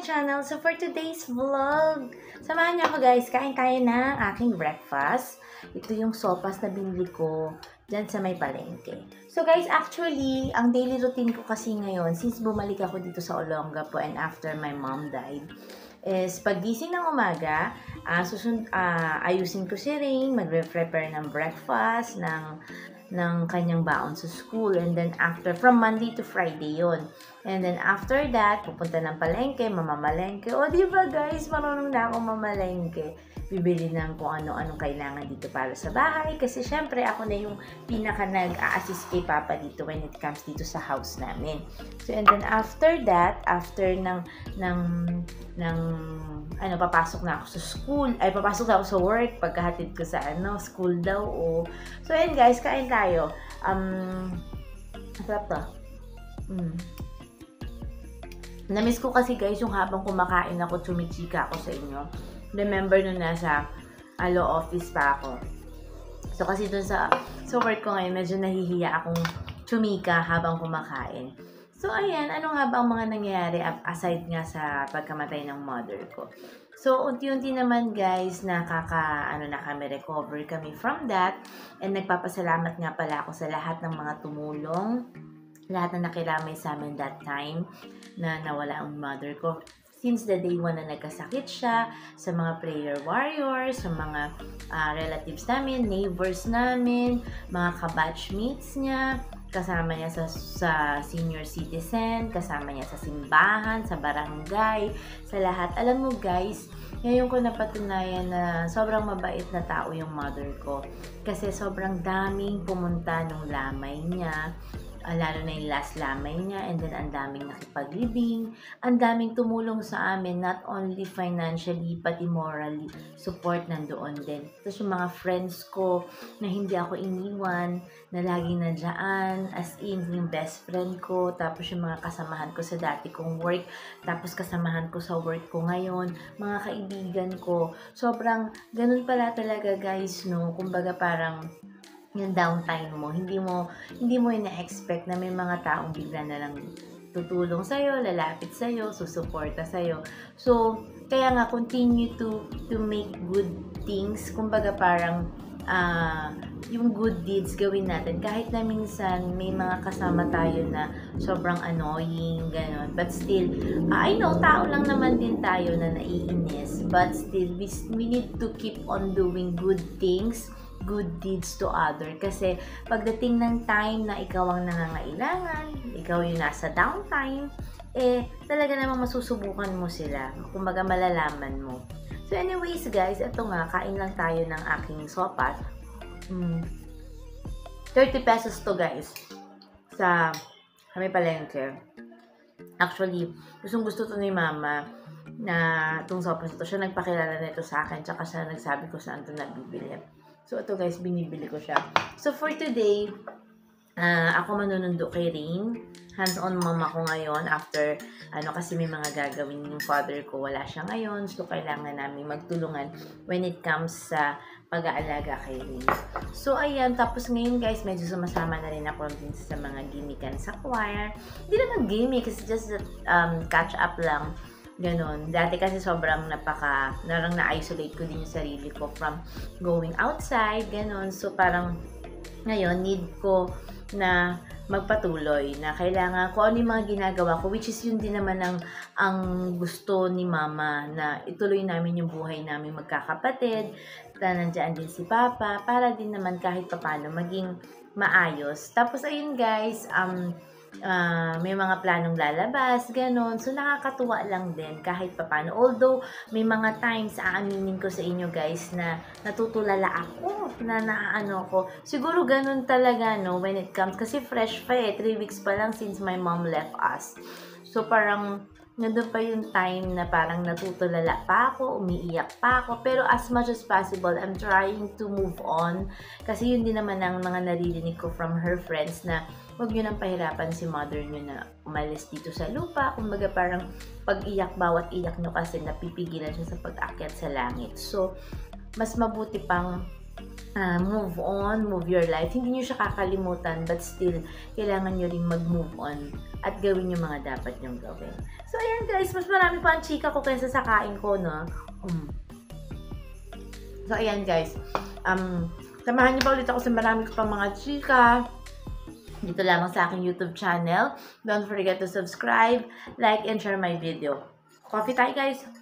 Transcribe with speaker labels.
Speaker 1: my channel. So for today's vlog, samahan niyo ako guys, kain tayo ng aking breakfast. Ito yung sopas na binili ko dyan sa may palengke. So guys, actually, ang daily routine ko kasi ngayon, since bumalik ako dito sa Olongapo and after my mom died, is pagising ng umaga, ayusin ko si Rain, magre-prepare ng breakfast, ng kanyang baon sa school. And then after, from Monday to Friday yon. And then after that, pupunta ng palengke, mamamalengke. O diba guys, marunong na akong mamalengke. Bibili ng kung ano-anong kailangan dito para sa bahay. Kasi syempre, ako na yung pinaka nag-a-assist kay Papa dito when it comes dito sa house namin. So, and then after that, after papasok na ako sa school, papasok na ako sa work, pagkahatid ko sa school daw, So, ayan guys, kain tayo. Sarap to. Namiss ko kasi guys, yung habang kumakain ako, chumichika ako sa inyo. Remember nung nasa law office pa ako. So, kasi dun sa work ko ngayon, medyo nahihiya akong chumika habang kumakain. So, ayan, ano nga ba ang mga nangyayari aside nga sa pagkamatay ng mother ko? So, unti-unti naman guys, recover kami from that. And nagpapasalamat nga pala ako sa lahat ng mga tumulong, lahat na nakiramay sa amin that time na nawala ang mother ko. Since the day one na nagkasakit siya, sa mga prayer warriors, sa mga relatives namin, neighbors namin, mga kabatchmates niya, kasama niya sa senior citizen, kasama niya sa simbahan, sa barangay, sa lahat. Alam mo guys, ngayon ko napatunayan na sobrang mabait na tao yung mother ko. Kasi sobrang daming pumunta nung lamay niya, lalo na yung last lamay niya, and then ang daming nakipaglibing, ang daming tumulong sa amin, not only financially, pati morally, support nandoon din. Tapos yung mga friends ko na hindi ako iniwan, na laging nandiyan, as in, yung best friend ko, tapos yung mga kasamahan ko sa dati kong work, tapos kasamahan ko sa work ko ngayon, mga kaibigan ko, sobrang ganun pala talaga guys, no? Kumbaga parang yung downtime mo, hindi mo ina-expect na may mga taong bigla na lang tutulong sa'yo, lalapit sa'yo, susuporta sa'yo. So, kaya nga, continue to make good things. Kumbaga parang, yung good deeds gawin natin. Kahit na minsan may mga kasama tayo na sobrang annoying, gano'n. But still, I know, tao lang naman din tayo na naiinis. But still, we need to keep on doing good things, good deeds to other. Kasi pagdating ng time na ikaw ang nangangailangan, ikaw yung nasa downtime, talaga namang masusubukan mo sila. Kumbaga malalaman mo. So anyways guys, ito nga, kain lang tayo ng aking sopas. 30 pesos to guys. Sa may palengke. Actually, gusto to ni Mama na itong sopas ito. Siya nagpakilala nito sa akin, tsaka siya nagsabi ko saan ito nabibili. So, ito guys, binibili ko siya. So, for today, ako manunundo kay Rain. Hands-on mama ko ngayon after, kasi may mga gagawin yung father ko. Wala siya ngayon. So, kailangan namin magtulungan when it comes sa pag-aalaga kay Rain. So, ayan. Tapos ngayon guys, medyo sumasama na rin ako din sa mga gimmickan sa choir. Hindi naman gimmick, kasi just catch up lang. Ganon. Dati kasi sobrang narang na-isolate ko din yung sarili ko from going outside, ganon. So, parang ngayon, need ko na magpatuloy, na kailangan ko ano yung mga ginagawa ko, which is yun din naman ang gusto ni Mama, na ituloy namin yung buhay namin magkakapatid, na nandiyan din si Papa, para din naman kahit papano maging maayos. Tapos, ayun guys, may mga planong lalabas, ganon. So, nakakatuwa lang din kahit papano. Although, may mga times, aaminin ko sa inyo guys, na natutulala ako, na naaano ko. Siguro ganon talaga, no, when it comes. Kasi fresh pa 3 weeks pa lang since my mom left us. So, parang, nandun pa yung time na parang natutulala pa ako, umiiyak pa ako. Pero as much as possible, I'm trying to move on. Kasi yun din naman ang mga naririnig ko from her friends na huwag nyo nang pahirapan si mother nyo na umalis dito sa lupa. Kumbaga parang pag-iyak, bawat iyak nyo kasi napipigilan siya sa pag-akyat sa langit. So, mas mabuti pang move on, move your life. Hindi nyo siya kakalimutan, but still, kailangan nyo rin mag-move on at gawin yung mga dapat nyong gawin. So, ayan guys, mas marami pa ang chika ko kaysa sa kain ko, no? So, ayan guys, samahan niyo pa ulit ako sa marami ko pang mga chika dito lamang sa aking YouTube channel. Don't forget to subscribe, like, and share my video. Coffee tayo guys!